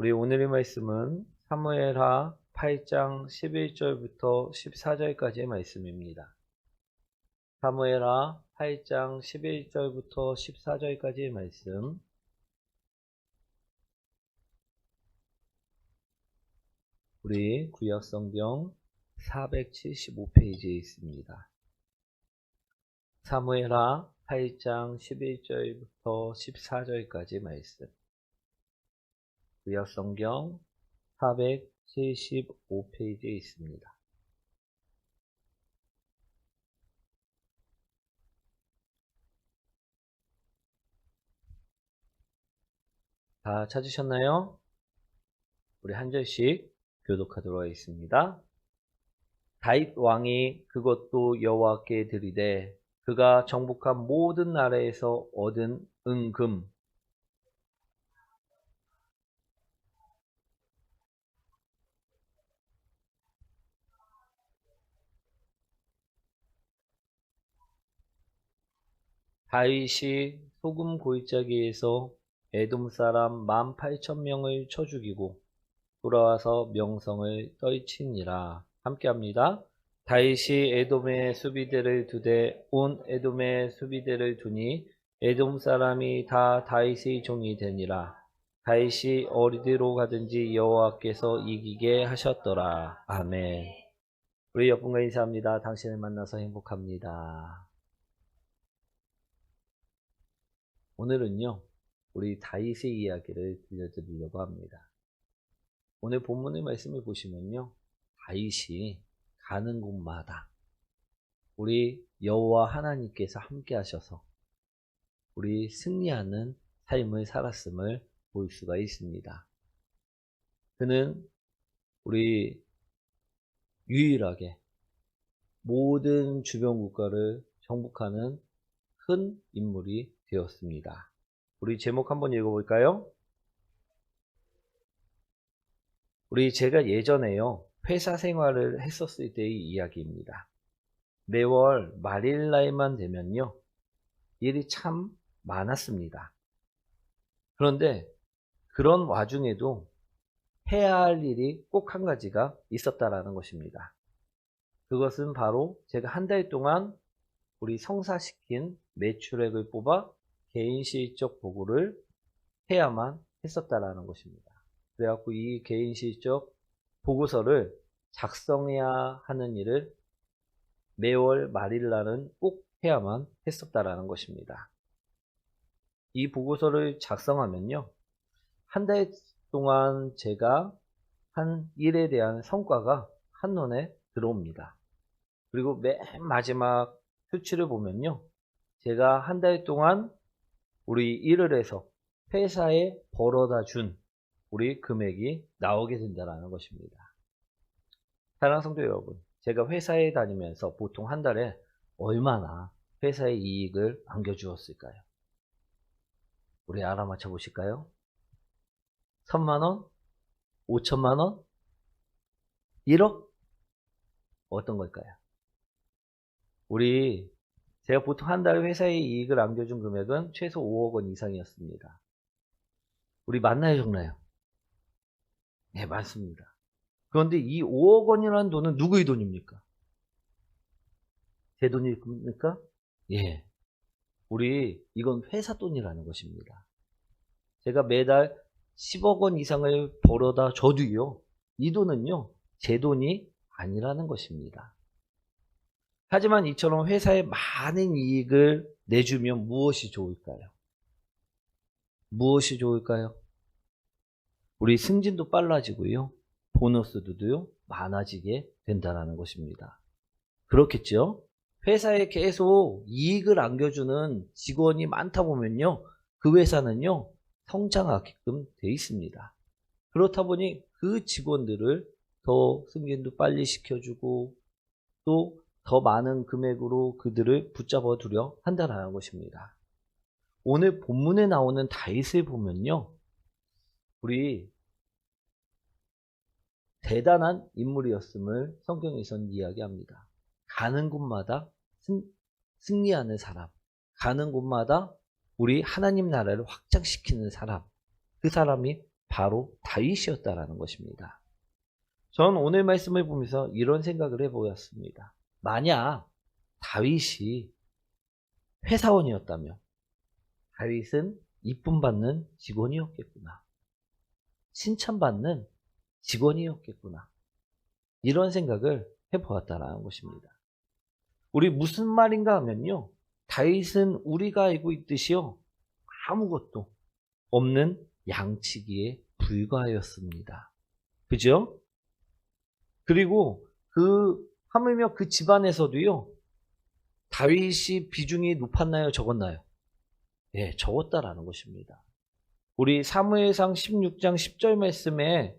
우리 오늘의 말씀은 사무엘하 8장 11절부터 14절까지의 말씀입니다. 사무엘하 8장 11절부터 14절까지의 말씀. 우리 구약성경 475페이지에 있습니다. 사무엘하 8장 11절부터 14절까지 말씀. 구약성경 475페이지에 있습니다. 다 찾으셨나요? 우리 한 절씩 교독하도록 하겠습니다. 다윗 왕이 그것도 여호와께 드리되 그가 정복한 모든 나라에서 얻은 은금 다윗이 소금 골짜기에서 에돔 사람 18,000명을 쳐 죽이고 돌아와서 명성을 떨치니라. 함께합니다. 다윗이 에돔의 수비대를 두되 온 에돔의 수비대를 두니 에돔 사람이 다 다윗의 종이 되니라. 다윗이 어디로 가든지 여호와께서 이기게 하셨더라. 아멘. 우리 옆분과 인사합니다. 당신을 만나서 행복합니다. 오늘은요, 우리 다윗의 이야기를 들려드리려고 합니다. 오늘 본문의 말씀을 보시면요, 다윗이 가는 곳마다 우리 여호와 하나님께서 함께 하셔서 우리 승리하는 삶을 살았음을 볼 수가 있습니다. 그는 우리 유일하게 모든 주변 국가를 정복하는 큰 인물이 되었습니다. 우리 제목 한번 읽어볼까요? 제가 예전에요, 회사 생활을 했었을 때의 이야기입니다. 매월 말일 날만 되면요, 일이 참 많았습니다. 그런데 그런 와중에도 해야 할 일이 꼭 한 가지가 있었다라는 것입니다. 그것은 바로 제가 한 달 동안 우리 성사시킨 매출액을 뽑아 개인 실적 보고를 해야만 했었다라는 것입니다. 그래갖고 이 개인 실적 보고서를 작성해야 하는 일을 매월 말일날은 꼭 해야만 했었다라는 것입니다. 이 보고서를 작성하면요, 한 달 동안 제가 한 일에 대한 성과가 한눈에 들어옵니다. 그리고 맨 마지막 수치를 보면요, 제가 한 달 동안 우리 일을 해서 회사에 벌어다 준 우리 금액이 나오게 된다는 것입니다. 사랑하는 성도 여러분, 제가 회사에 다니면서 보통 한 달에 얼마나 회사의 이익을 안겨주었을까요? 우리 알아맞혀 보실까요? 1,000만원? 5천만원? 1억? 어떤 걸까요? 제가 보통 한 달에 회사의 이익을 안겨준 금액은 최소 5억 원 이상이었습니다. 우리 맞나요, 적나요? 네, 맞습니다. 그런데 이 5억 원이라는 돈은 누구의 돈입니까? 제 돈입니까? 예. 이건 회사 돈이라는 것입니다. 제가 매달 10억 원 이상을 벌어다 줘도요, 이 돈은요, 제 돈이 아니라는 것입니다. 하지만 이처럼 회사에 많은 이익을 내주면 무엇이 좋을까요? 무엇이 좋을까요? 우리 승진도 빨라지고요, 보너스도요 많아지게 된다는 것입니다. 그렇겠죠? 회사에 계속 이익을 안겨주는 직원이 많다 보면요, 그 회사는요 성장하게끔 돼 있습니다. 그렇다 보니 그 직원들을 더 승진도 빨리 시켜주고 또 더 많은 금액으로 그들을 붙잡아 두려 한다는 것입니다. 오늘 본문에 나오는 다윗을 보면요, 우리 대단한 인물이었음을 성경에서는 이야기합니다. 가는 곳마다 승리하는 사람, 가는 곳마다 우리 하나님 나라를 확장시키는 사람, 그 사람이 바로 다윗이었다라는 것입니다. 전 오늘 말씀을 보면서 이런 생각을 해보았습니다. 만약 다윗이 회사원이었다면 다윗은 이쁨 받는 직원이었겠구나. 칭찬받는 직원이었겠구나. 이런 생각을 해보았다라는 것입니다. 우리 무슨 말인가 하면요. 다윗은 우리가 알고 있듯이요. 아무것도 없는 양치기에 불과하였습니다. 그죠? 그리고 하물며 그 집안에서도요. 다윗이 비중이 높았나요? 적었나요? 예, 적었다라는 것입니다. 우리 사무엘상 16장 10절 말씀에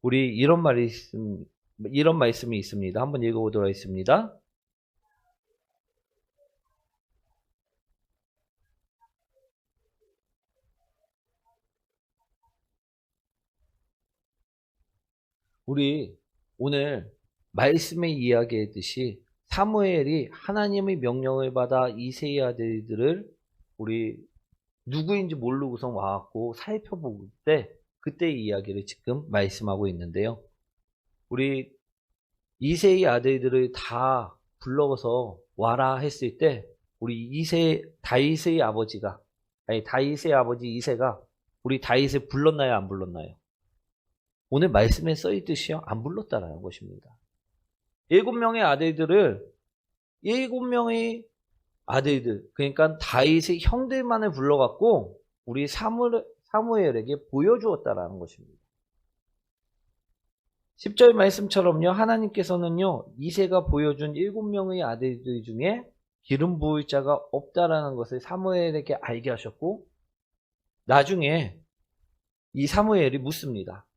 우리 이런 말씀이 있습니다. 한번 읽어보도록 하겠습니다. 우리 오늘 말씀에 이야기했듯이 사무엘이 하나님의 명령을 받아 이새의 아들들을 우리 누구인지 모르고서 와갖고 살펴볼 때 그때의 이야기를 지금 말씀하고 있는데요. 우리 이새의 아들들을 다 불러서 와라 했을 때 우리 다윗의 아버지 이새가 우리 다윗을 불렀나요? 안 불렀나요? 오늘 말씀에 써있듯이요. 안 불렀다라는 것입니다. 7명의 아들들, 그러니까 다윗의 형들만을 불러갖고 우리 사무엘에게 보여주었다라는 것입니다. 10절 말씀처럼요. 하나님께서는요. 이새가 보여준 7명의 아들들 중에 기름 부을 자가 없다라는 것을 사무엘에게 알게 하셨고 나중에 이 사무엘이 묻습니다.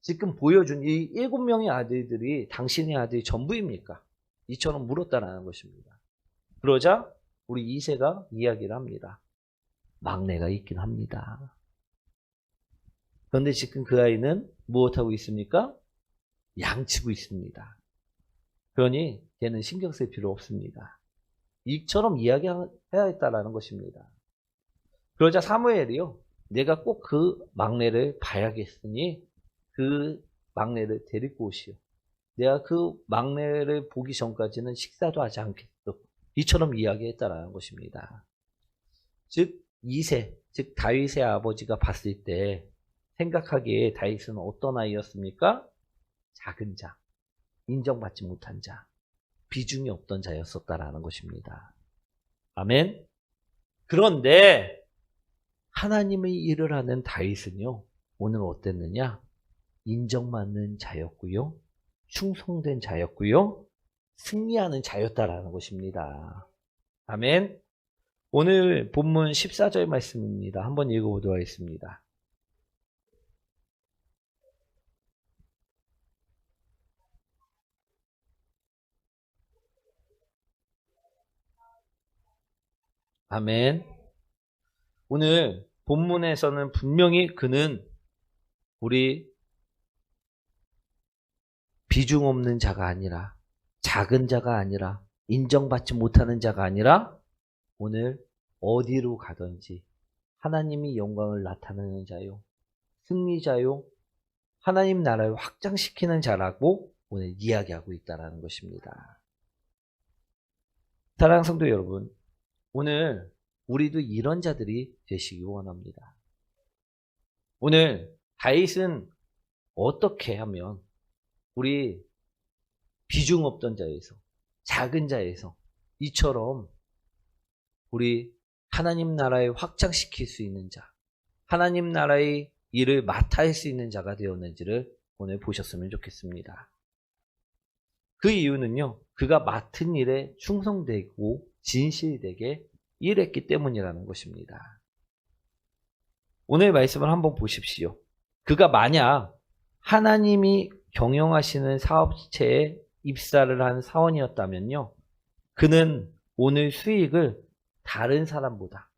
지금 보여준 이 7명의 아들들이 당신의 아들이 전부입니까? 이처럼 물었다라는 것입니다. 그러자 우리 이새가 이야기를 합니다. 막내가 있긴 합니다. 그런데 지금 그 아이는 무엇하고 있습니까? 양치고 있습니다. 그러니 걔는 신경 쓸 필요 없습니다. 이처럼 이야기해야 했다라는 것입니다. 그러자 사무엘이요. 내가 꼭 그 막내를 봐야겠으니 그 막내를 데리고 오시오. 내가 그 막내를 보기 전까지는 식사도 하지 않겠소. 이처럼 이야기했다라는 것입니다. 즉 다윗의 아버지가 봤을 때 생각하기에 다윗은 어떤 아이였습니까? 작은 자, 인정받지 못한 자, 비중이 없던 자였었다라는 것입니다. 아멘. 그런데 하나님의 일을 하는 다윗은요. 오늘 어땠느냐? 인정받는 자였고요. 충성된 자였고요. 승리하는 자였다라는 것입니다. 아멘. 오늘 본문 14절 말씀입니다. 한번 읽어보도록 하겠습니다. 아멘. 오늘 본문에서는 분명히 그는 우리 비중 없는 자가 아니라 작은 자가 아니라 인정받지 못하는 자가 아니라 오늘 어디로 가든지 하나님이 영광을 나타내는 자요. 승리자요. 하나님 나라를 확장시키는 자라고 오늘 이야기하고 있다는 것입니다. 사랑하는 성도 여러분, 오늘 우리도 이런 자들이 되시기 원합니다. 오늘 다윗은 어떻게 하면 우리 비중 없던 자에서 작은 자에서 이처럼 우리 하나님 나라를 확장시킬 수 있는 자, 하나님 나라의 일을 맡아 할 수 있는 자가 되었는지를 오늘 보셨으면 좋겠습니다. 그 이유는요, 그가 맡은 일에 충성되고 진실되게 일했기 때문이라는 것입니다. 오늘 말씀을 한번 보십시오. 그가 만약 하나님이 경영하시는 사업체에 입사를 한 사원이었다면요, 그는 오늘 수익을 다른 사람보다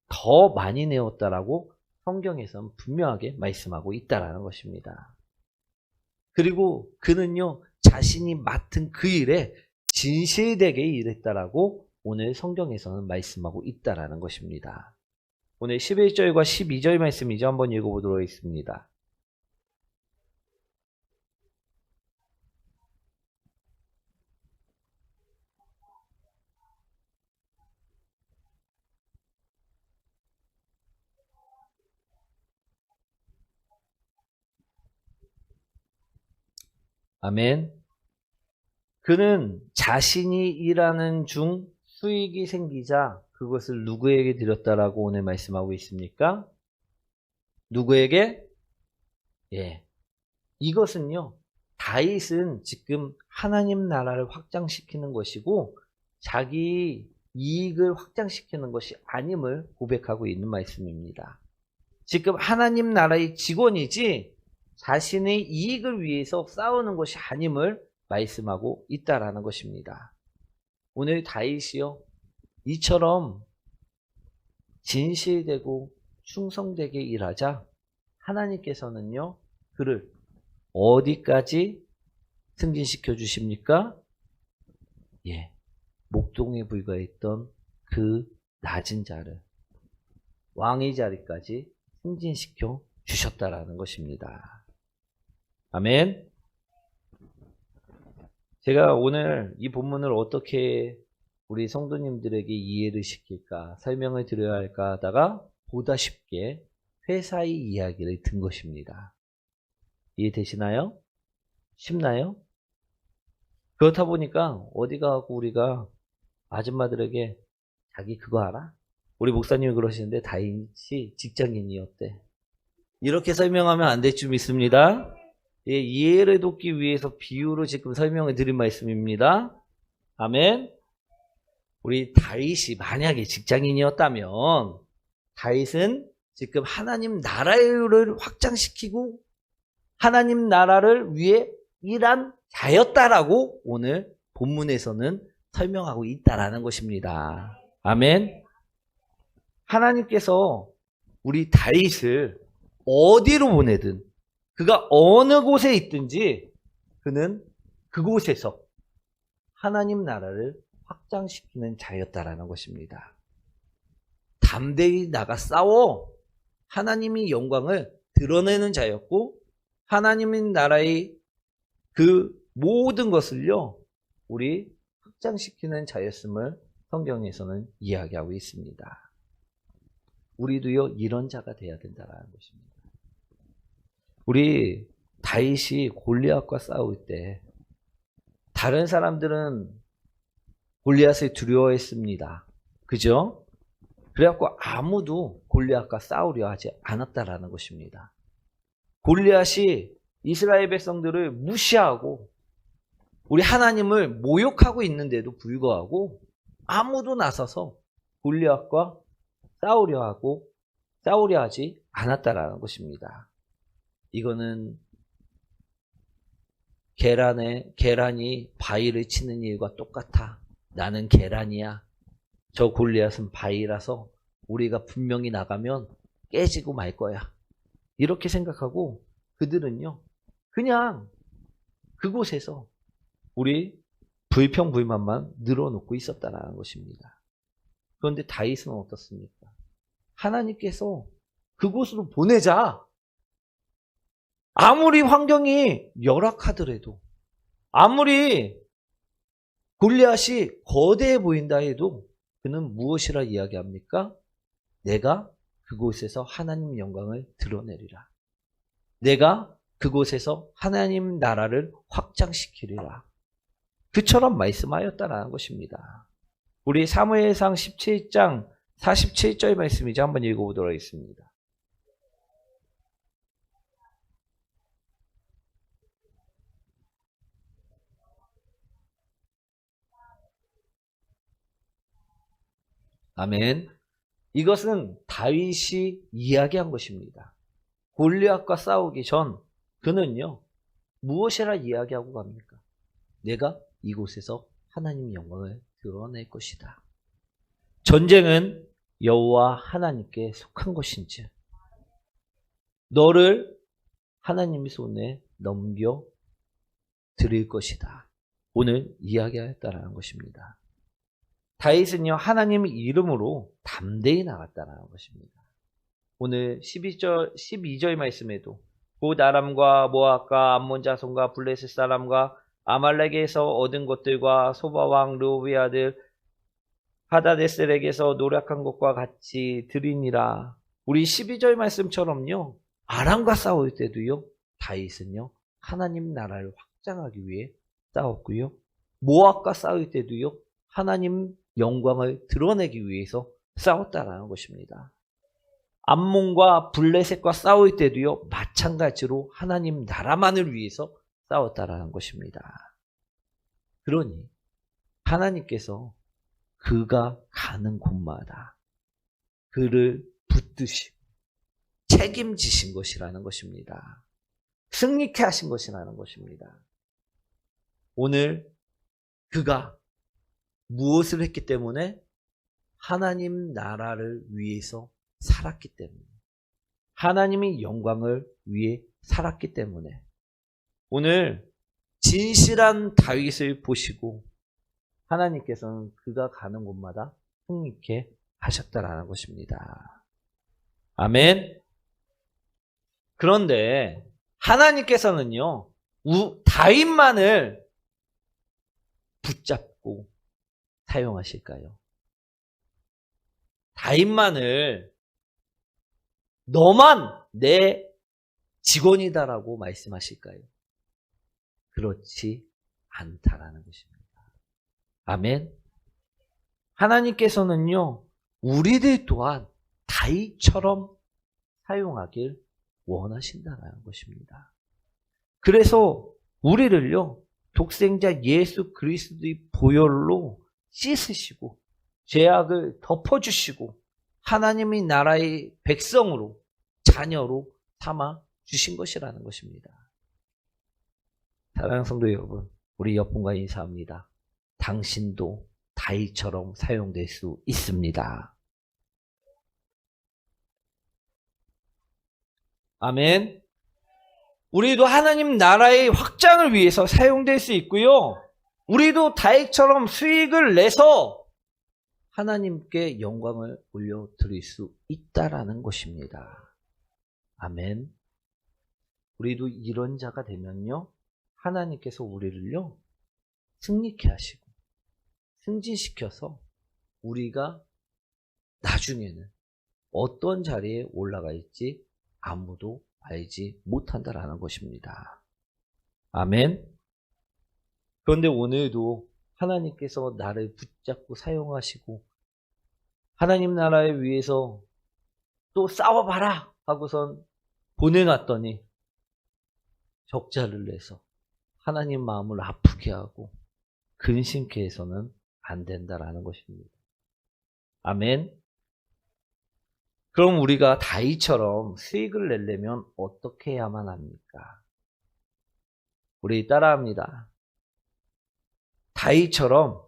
더 많이 내었다라고 성경에서는 분명하게 말씀하고 있다라는 것입니다. 그리고 그는요, 자신이 맡은 그 일에 진실되게 일했다라고 오늘 성경에서는 말씀하고 있다라는 것입니다. 오늘 11절과 12절 말씀이죠. 한번 읽어보도록 하겠습니다. 아멘. 그는 자신이 일하는 중 수익이 생기자 그것을 누구에게 드렸다라고 오늘 말씀하고 있습니까? 누구에게? 예. 이것은요, 다윗은 지금 하나님 나라를 확장시키는 것이고 자기 이익을 확장시키는 것이 아님을 고백하고 있는 말씀입니다. 지금 하나님 나라의 직원이지 자신의 이익을 위해서 싸우는 것이 아님을 말씀하고 있다라는 것입니다. 오늘 다윗이요, 이처럼 진실되고 충성되게 일하자 하나님께서는요, 그를 어디까지 승진시켜 주십니까? 예, 목동에 불과했던 그 낮은 자를 왕의 자리까지 승진시켜 주셨다라는 것입니다. 아멘. 제가 오늘 이 본문을 어떻게 우리 성도님들에게 이해를 시킬까, 설명을 드려야 할까 하다가 보다 쉽게 회사의 이야기를 든 것입니다. 이해되시나요? 쉽나요? 그렇다 보니까 어디 가고 우리가 아줌마들에게 자기 그거 알아? 우리 목사님이 그러시는데 다윗이 직장인이었대. 이렇게 설명하면 안 될 줄 믿습니다. 예, 이해를 돕기 위해서 비유로 지금 설명을 드린 말씀입니다. 아멘. 우리 다윗이 만약에 직장인이었다면 다윗은 지금 하나님 나라를 확장시키고 하나님 나라를 위해 일한 자였다라고 오늘 본문에서는 설명하고 있다라는 것입니다. 아멘. 하나님께서 우리 다윗을 어디로 보내든 그가 어느 곳에 있든지 그는 그곳에서 하나님 나라를 확장시키는 자였다라는 것입니다. 담대히 나가 싸워 하나님의 영광을 드러내는 자였고 하나님의 나라의 그 모든 것을요, 우리 확장시키는 자였음을 성경에서는 이야기하고 있습니다. 우리도요, 이런 자가 되어야 된다는 것입니다. 우리 다윗이 골리앗과 싸울 때 다른 사람들은 골리앗을 두려워했습니다. 그죠? 그래갖고 아무도 골리앗과 싸우려 하지 않았다라는 것입니다. 골리앗이 이스라엘 백성들을 무시하고 우리 하나님을 모욕하고 있는데도 불구하고 아무도 나서서 골리앗과 싸우려 하지 않았다라는 것입니다. 이거는 계란이 바위를 치는 일과 똑같아. 나는 계란이야. 저 골리앗은 바위라서 우리가 분명히 나가면 깨지고 말 거야. 이렇게 생각하고 그들은요, 그냥 그곳에서 우리 불평불만만 늘어놓고 있었다는 것입니다. 그런데 다윗은 어떻습니까? 하나님께서 그곳으로 보내자. 아무리 환경이 열악하더라도, 아무리 골리앗이 거대해 보인다 해도 그는 무엇이라 이야기합니까? 내가 그곳에서 하나님 영광을 드러내리라. 내가 그곳에서 하나님 나라를 확장시키리라. 그처럼 말씀하였다라는 것입니다. 우리 사무엘상 17장 47절 말씀이죠. 한번 읽어보도록 하겠습니다. 아멘. 이것은 다윗이 이야기한 것입니다. 골리앗과 싸우기 전 그는요, 무엇이라 이야기하고 갑니까? 내가 이곳에서 하나님 영광을 드러낼 것이다. 전쟁은 여호와 하나님께 속한 것인지 너를 하나님의 손에 넘겨 드릴 것이다. 오늘 이야기하였다라는 것입니다. 다윗은요, 하나님의 이름으로 담대히 나갔다는 것입니다. 오늘 12절 말씀에도 곧 아람과 모압과 암몬 자손과 블레셋 사람과 아말렉에서 얻은 것들과 소바왕 르호비 아들 하다데셀에게서 노력한 것과 같이 드리니라. 우리 12절 말씀처럼요, 아람과 싸울 때도요, 다윗은요, 하나님 나라를 확장하기 위해 싸웠고요. 모압과 싸울 때도요. 하나님 영광을 드러내기 위해서 싸웠다라는 것입니다. 암몬과 블레셋과 싸울 때도요. 마찬가지로 하나님 나라만을 위해서 싸웠다라는 것입니다. 그러니 하나님께서 그가 가는 곳마다 그를 붙드시고 책임지신 것이라는 것입니다. 승리케 하신 것이라는 것입니다. 오늘 그가 무엇을 했기 때문에? 하나님 나라를 위해서 살았기 때문에, 하나님의 영광을 위해 살았기 때문에 오늘 진실한 다윗을 보시고 하나님께서는 그가 가는 곳마다 승리케 하셨다라는 것입니다. 아멘. 그런데 하나님께서는요, 다윗만을 붙잡고 사용하실까요? 다윗만을 너만 내 직원이다라고 말씀하실까요? 그렇지 않다라는 것입니다. 아멘. 하나님께서는요, 우리들 또한 다윗처럼 사용하길 원하신다는 것입니다. 그래서 우리를요, 독생자 예수 그리스도의 보혈로 씻으시고 죄악을 덮어주시고 하나님의 나라의 백성으로, 자녀로 삼아 주신 것이라는 것입니다. 사랑하는 성도 여러분, 우리 옆분과 인사합니다. 당신도 다윗처럼 사용될 수 있습니다. 아멘. 우리도 하나님 나라의 확장을 위해서 사용될 수 있고요. 우리도 다윗처럼 수익을 내서 하나님께 영광을 올려드릴 수 있다라는 것입니다. 아멘. 우리도 이런 자가 되면요, 하나님께서 우리를요, 승리케 하시고 승진시켜서 우리가 나중에는 어떤 자리에 올라가 있지 아무도 알지 못한다라는 것입니다. 아멘. 그런데 오늘도 하나님께서 나를 붙잡고 사용하시고 하나님 나라에 위해서 또 싸워봐라 하고선 보내놨더니 적자를 내서 하나님 마음을 아프게 하고 근심케 해서는 안 된다라는 것입니다. 아멘. 그럼 우리가 다윗처럼 수익을 내려면 어떻게 해야만 합니까? 우리 따라합니다. 다윗처럼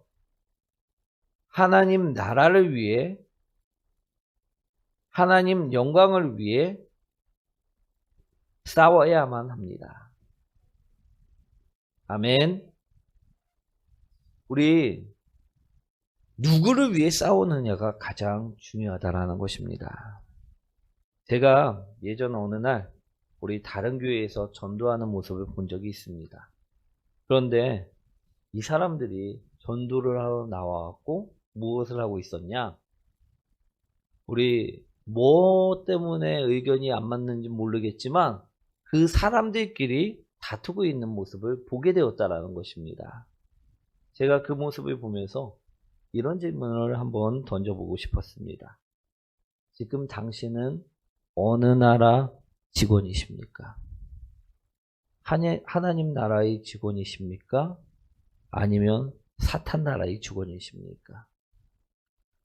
하나님 나라를 위해, 하나님 영광을 위해 싸워야만 합니다. 아멘. 우리 누구를 위해 싸우느냐가 가장 중요하다라는 것입니다. 제가 예전 어느 날 우리 다른 교회에서 전도하는 모습을 본 적이 있습니다. 그런데 이 사람들이 전도를 하러 나와갖고 무엇을 하고 있었냐? 우리 뭐 때문에 의견이 안 맞는지 모르겠지만 그 사람들끼리 다투고 있는 모습을 보게 되었다라는 것입니다. 제가 그 모습을 보면서 이런 질문을 한번 던져보고 싶었습니다. 지금 당신은 어느 나라 직원이십니까? 하나님 나라의 직원이십니까? 아니면 사탄 나라의 직원이십니까?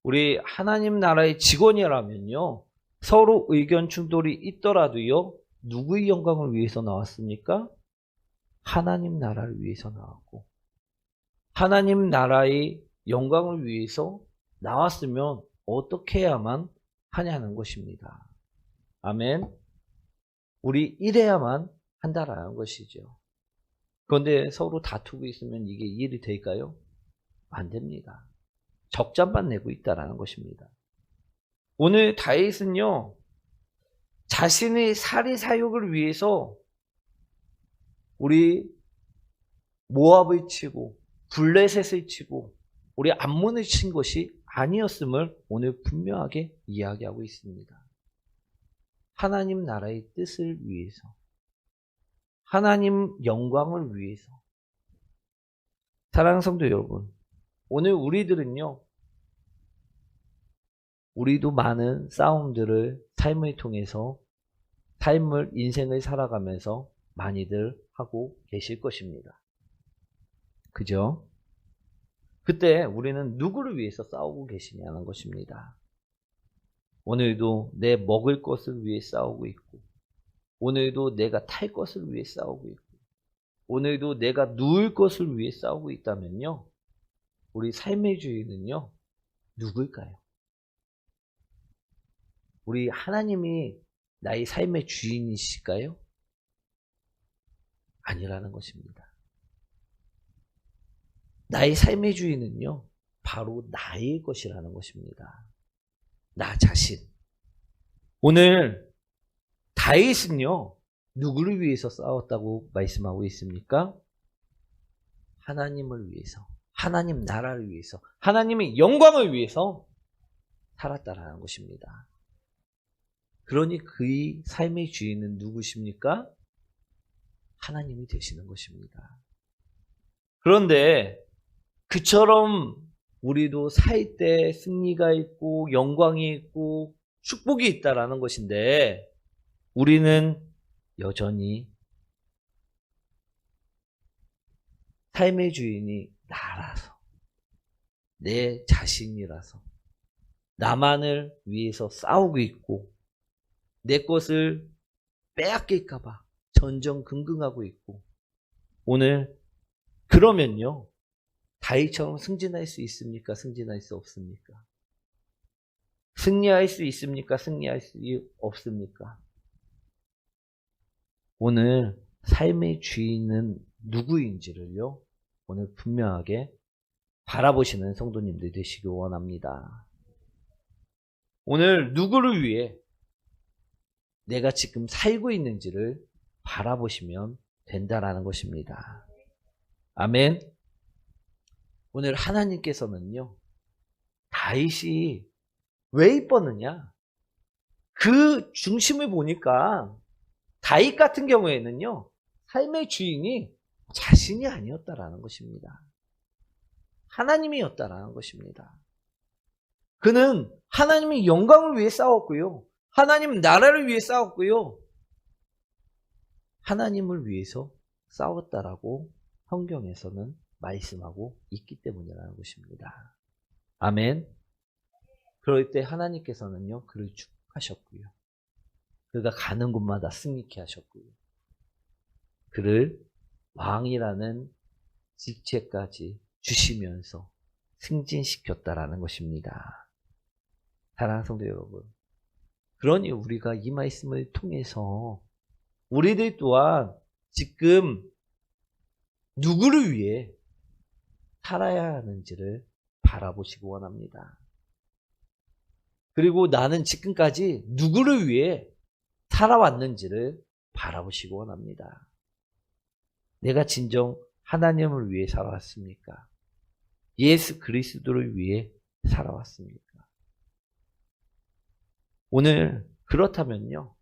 우리 하나님 나라의 직원이라면요, 서로 의견 충돌이 있더라도요, 누구의 영광을 위해서 나왔습니까? 하나님 나라를 위해서 나왔고, 하나님 나라의 영광을 위해서 나왔으면 어떻게 해야만 하냐는 것입니다. 아멘. 우리 이래야만 한다라는 것이죠. 그런데 서로 다투고 있으면 이게 일이 될까요? 안 됩니다. 적자만 내고 있다라는 것입니다. 오늘 다윗은요, 자신의 살이 사욕을 위해서 우리 모압을 치고 블레셋을 치고 우리 암몬을 친 것이 아니었음을 오늘 분명하게 이야기하고 있습니다. 하나님 나라의 뜻을 위해서, 하나님 영광을 위해서 사랑하는 성도 여러분, 오늘 우리들은요, 우리도 많은 싸움들을 삶을 통해서 인생을 살아가면서 많이들 하고 계실 것입니다. 그죠? 그때 우리는 누구를 위해서 싸우고 계시냐는 것입니다. 오늘도 내 먹을 것을 위해 싸우고 있고, 오늘도 내가 탈 것을 위해 싸우고 있고, 오늘도 내가 누울 것을 위해 싸우고 있다면요, 우리 삶의 주인은요, 누구일까요? 우리 하나님이 나의 삶의 주인이실까요? 아니라는 것입니다. 나의 삶의 주인은요, 바로 나의 것이라는 것입니다. 나 자신. 오늘 다윗은요, 누구를 위해서 싸웠다고 말씀하고 있습니까? 하나님을 위해서, 하나님 나라를 위해서, 하나님의 영광을 위해서 살았다라는 것입니다. 그러니 그의 삶의 주인은 누구십니까? 하나님이 되시는 것입니다. 그런데 그처럼 우리도 살 때 승리가 있고 영광이 있고 축복이 있다라는 것인데, 우리는 여전히 삶의 주인이 나라서, 내 자신이라서 나만을 위해서 싸우고 있고, 내 것을 빼앗길까봐 전전긍긍하고 있고, 오늘 그러면요, 다윗처럼 승진할 수 있습니까? 승진할 수 없습니까? 승리할 수 있습니까? 승리할 수 없습니까? 오늘 삶의 주인은 누구인지를요, 오늘 분명하게 바라보시는 성도님들 되시기 원합니다. 오늘 누구를 위해 내가 지금 살고 있는지를 바라보시면 된다라는 것입니다. 아멘. 오늘 하나님께서는요, 다윗이 왜 이뻤느냐? 그 중심을 보니까 다윗 같은 경우에는요, 삶의 주인이 자신이 아니었다라는 것입니다. 하나님이었다라는 것입니다. 그는 하나님의 영광을 위해 싸웠고요, 하나님 나라를 위해 싸웠고요, 하나님을 위해서 싸웠다라고 성경에서는 말씀하고 있기 때문이라는 것입니다. 아멘. 그럴 때 하나님께서는요, 그를 축복하셨고요, 그가 가는 곳마다 승리케 하셨고요, 그를 왕이라는 직책까지 주시면서 승진시켰다라는 것입니다. 사랑하는 성도 여러분, 그러니 우리가 이 말씀을 통해서 우리들 또한 지금 누구를 위해 살아야 하는지를 바라보시기 원합니다. 그리고 나는 지금까지 누구를 위해 살아왔는지를 바라보시기 원합니다. 내가 진정 하나님을 위해 살아왔습니까? 예수 그리스도를 위해 살아왔습니까? 오늘 그렇다면요,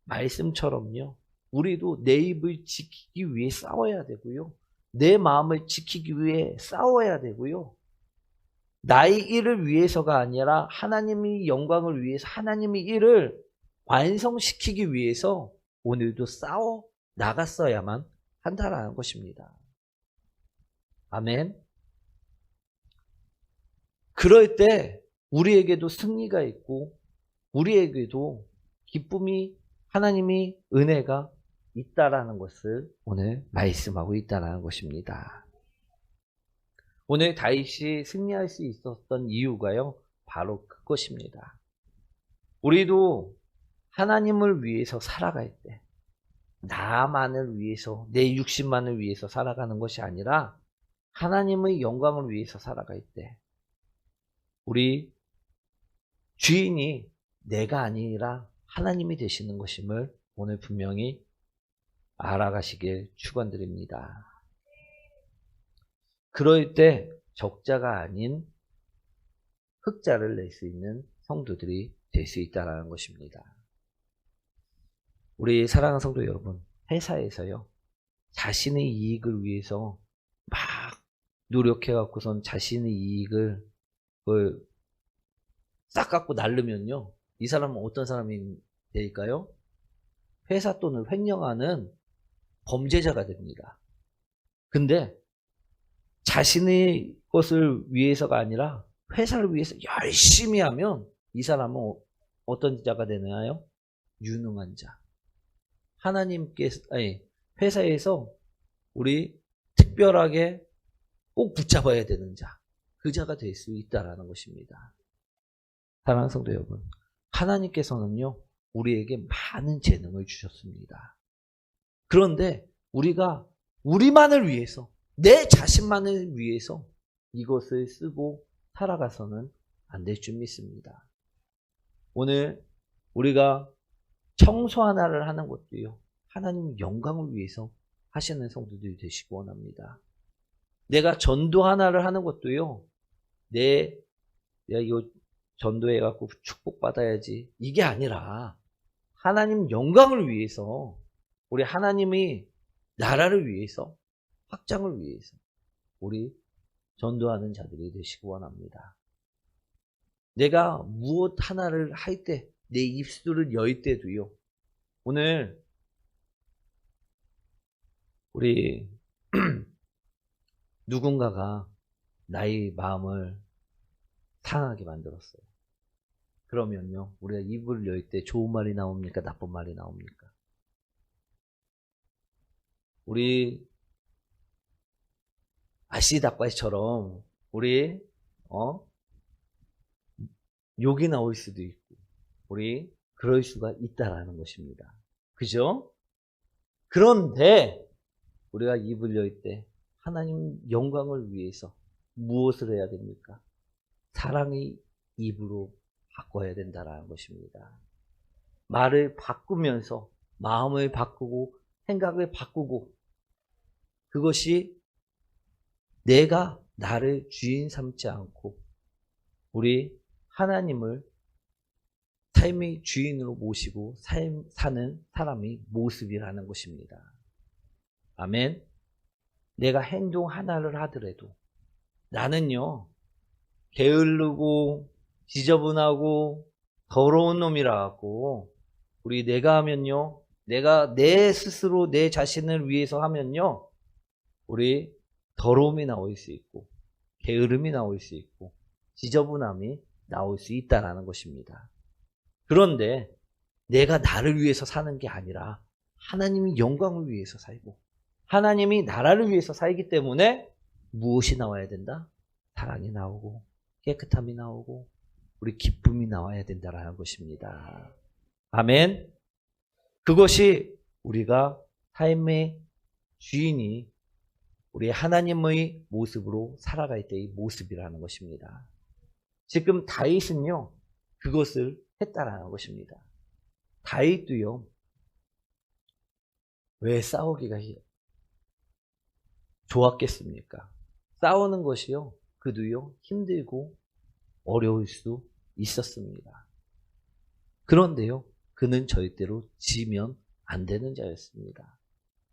말씀처럼요, 우리도 내 입을 지키기 위해 싸워야 되고요, 내 마음을 지키기 위해 싸워야 되고요, 나의 일을 위해서가 아니라 하나님의 영광을 위해서, 하나님의 일을 완성시키기 위해서 오늘도 싸워 나갔어야만 한다라는 것입니다. 아멘. 그럴 때 우리에게도 승리가 있고, 우리에게도 기쁨이, 하나님의 은혜가 있다라는 것을 오늘 말씀하고 있다라는 것입니다. 오늘 다윗이 승리할 수 있었던 이유가요, 바로 그것입니다. 우리도 하나님을 위해서 살아갈 때, 나만을 위해서, 내 육신만을 위해서 살아가는 것이 아니라 하나님의 영광을 위해서 살아갈 때, 우리 주인이 내가 아니라 하나님이 되시는 것임을 오늘 분명히 알아가시길 축원드립니다. 그럴 때 적자가 아닌 흑자를 낼 수 있는 성도들이 될 수 있다는 것입니다. 우리 사랑하는 성도 여러분, 회사에서요, 자신의 이익을 위해서 막 노력해갖고선 자신의 이익을 그걸 싹 갖고 날르면요. 이 사람은 어떤 사람이 될까요? 회사 돈을 횡령하는 범죄자가 됩니다. 근데 자신의 것을 위해서가 아니라 회사를 위해서 열심히 하면 이 사람은 어떤 자가 되나요? 유능한 자. 하나님께서, 회사에서 우리 특별하게 꼭 붙잡아야 되는 자. 그 자가 될 수 있다라는 것입니다. 사랑하는 성도 여러분, 하나님께서는요, 우리에게 많은 재능을 주셨습니다. 그런데 우리가 우리만을 위해서, 내 자신만을 위해서 이것을 쓰고 살아가서는 안 될 줄 믿습니다. 오늘 우리가 청소 하나를 하는 것도요, 하나님 영광을 위해서 하시는 성도들이 되시기 원합니다. 내가 전도 하나를 하는 것도요, 내가 이거 전도해갖고 축복받아야지, 이게 아니라 하나님 영광을 위해서, 우리 하나님이 나라를 위해서, 확장을 위해서 우리 전도하는 자들이 되시기 원합니다. 내가 무엇 하나를 할 때, 내 입술을 열 때도요, 오늘 우리 누군가가 나의 마음을 상하게 만들었어요. 그러면요, 우리가 입을 열 때 좋은 말이 나옵니까? 나쁜 말이 나옵니까? 우리 아시다과처럼 우리 욕이 나올 수도 있고, 우리 그럴 수가 있다라는 것입니다. 그죠? 그런데 우리가 입을 열 때 하나님 영광을 위해서 무엇을 해야 됩니까? 사랑의 입으로 바꿔야 된다라는 것입니다. 말을 바꾸면서 마음을 바꾸고 생각을 바꾸고, 그것이 내가 나를 주인 삼지 않고 우리 하나님을 삶의 주인으로 모시고 사는 사람의 모습이라는 것입니다. 아멘. 내가 행동 하나를 하더라도 나는요, 게으르고 지저분하고 더러운 놈이라고, 우리 내가 하면요, 내가 내 스스로 내 자신을 위해서 하면요, 우리 더러움이 나올 수 있고 게으름이 나올 수 있고 지저분함이 나올 수 있다는 것입니다. 그런데 내가 나를 위해서 사는 게 아니라 하나님이 영광을 위해서 살고 하나님이 나라를 위해서 살기 때문에 무엇이 나와야 된다? 사랑이 나오고 깨끗함이 나오고 우리 기쁨이 나와야 된다는 것입니다. 아멘. 그것이 우리가 삶의 주인이 우리 하나님의 모습으로 살아갈 때의 모습이라는 것입니다. 지금 다윗은요, 그것을 했다라는 것입니다. 다윗도요, 왜 싸우기가 좋았겠습니까? 싸우는 것이요, 그도요, 힘들고 어려울 수 있었습니다. 그런데요, 그는 절대로 지면 안 되는 자였습니다.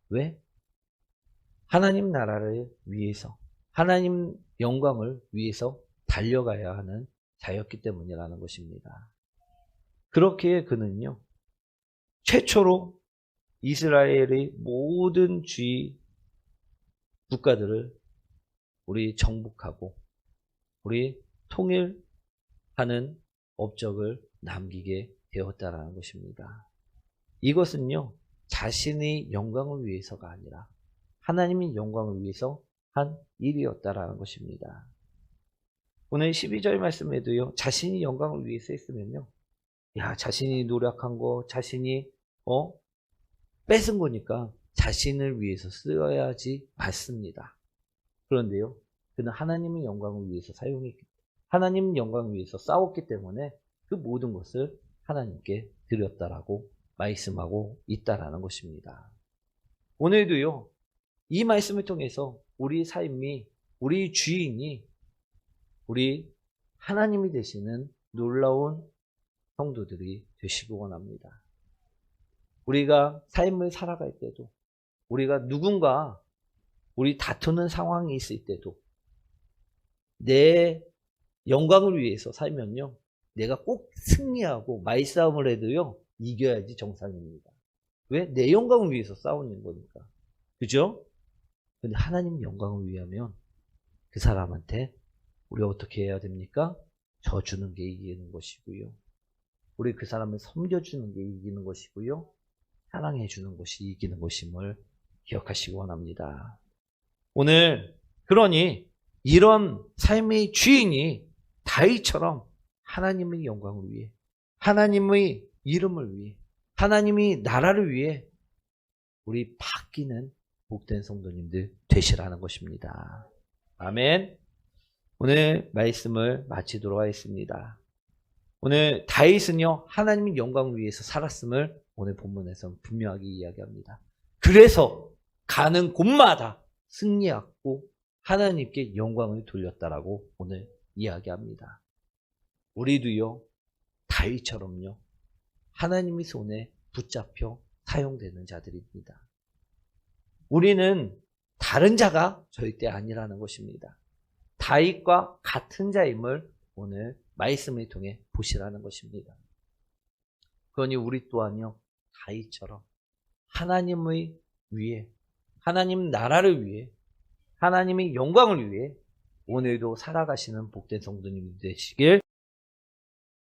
왜? 하나님 나라를 위해서, 하나님 영광을 위해서 달려가야 하는 자였기 때문이라는 것입니다. 그렇기에 그는요, 최초로 이스라엘의 모든 주위 국가들을 우리 정복하고 우리 통일하는 업적을 남기게 되었다라는 것입니다. 이것은요, 자신의 영광을 위해서가 아니라 하나님의 영광을 위해서 한 일이었다라는 것입니다. 오늘 12절 말씀에도요, 자신이 영광을 위해서 했으면요, 야, 자신이 노력한 거, 자신이 뺏은 거니까 자신을 위해서 쓰여야지 맞습니다. 그런데요, 그는 하나님의 영광을 위해서 하나님 영광을 위해서 싸웠기 때문에 그 모든 것을 하나님께 드렸다라고 말씀하고 있다라는 것입니다. 오늘도요, 이 말씀을 통해서 우리 삶이, 우리 주인이 우리 하나님이 되시는 놀라운 성도들이 되시기 원합니다. 우리가 삶을 살아갈 때도, 우리가 누군가 우리 다투는 상황이 있을 때도 내 영광을 위해서 살면요, 내가 꼭 승리하고 말싸움을 해도요, 이겨야지 정상입니다. 왜? 내 영광을 위해서 싸우는 거니까. 그죠? 근데 하나님 영광을 위하면 그 사람한테 우리가 어떻게 해야 됩니까? 져주는 게 이기는 것이고요. 우리 그 사람을 섬겨주는 게 이기는 것이고요. 사랑해주는 것이 이기는 것임을 기억하시기 원합니다. 오늘 그러니 이런 삶의 주인이 다윗처럼 하나님의 영광을 위해, 하나님의 이름을 위해, 하나님의 나라를 위해 우리 바뀌는 복된 성도님들 되시라는 것입니다. 아멘. 오늘 말씀을 마치도록 하겠습니다. 오늘 다윗은요, 하나님의 영광을 위해서 살았음을 오늘 본문에서 분명하게 이야기합니다. 그래서 가는 곳마다 승리하고 하나님께 영광을 돌렸다라고 오늘 이야기합니다. 우리도요, 다윗처럼요, 하나님의 손에 붙잡혀 사용되는 자들입니다. 우리는 다른 자가 절대 아니라는 것입니다. 다윗과 같은 자임을 오늘 말씀을 통해 보시라는 것입니다. 그러니 우리 또한요, 다윗처럼 하나님의 위해, 하나님 나라를 위해, 하나님의 영광을 위해 오늘도 살아가시는 복된 성도님이 되시길